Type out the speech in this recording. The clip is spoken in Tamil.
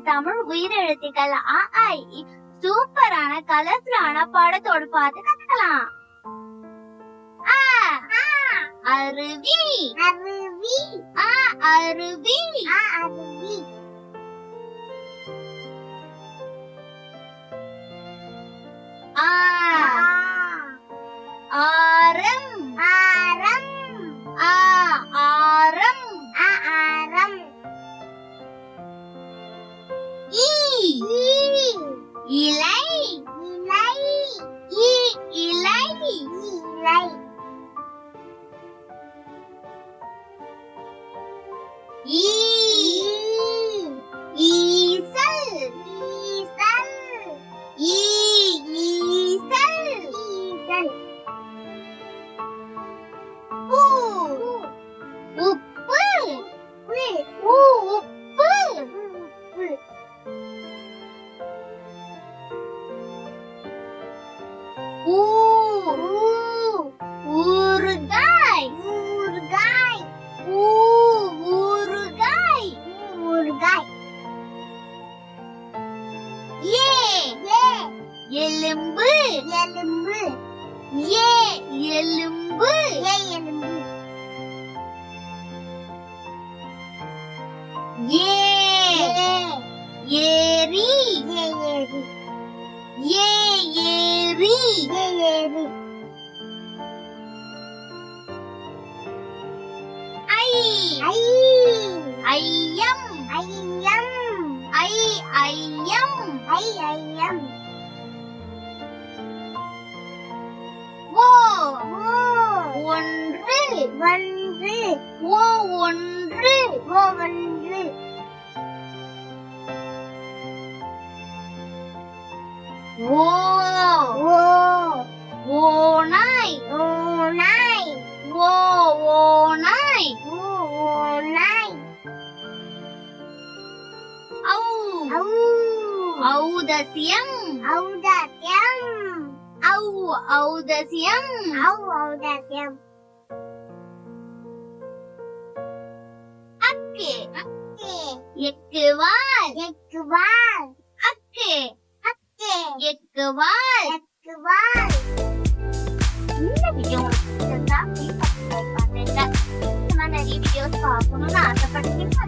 தமிழ் உயிரெழுத்துக்கள் அஆஇஈ சூப்பரான கலர்ஃபுல்லான படத்தோடு பார்த்து கத்துக்கலாம். அருவி அருவி அருவி அருவி ஆரம் ஆரம் ஆரம் ஆரம் இலை இலை இலை இலை ஈசல் ஈசல் ஈசல் ஈசல் உப்பு உப்பு ஊறுகாய் ஊறுகாய் ஊறுகாய் ஊறுகாய் எலும்பு எலும்பு எலும்பு எலும்பு ஏரி ஏரி ஏரி ஏரி ஐயம் ஐயம் ஐயம் ஐயம் ஒன்று ஒன்று ஒன்று ஒன்று ஓநாய் ஓநாய் ஓநாய் ஓநாய் ஔதசியம் ஔதாசியம் ஔதசியம் ஔதாசியம் அக்கு எக்குவால் எக்குவால் அக்கு அக்கே எக்குவால் எக்குவால் இந்த வீடியோ பிடிச்சிருந்தா ப்ளீஸ் சப்ஸ்கிரைப் பண்ணுங்க. இந்த மாதிரி நிறைய வீடியோஸ் பார்க்கணும்னு ஆசைப்பட்டீங்கன்னா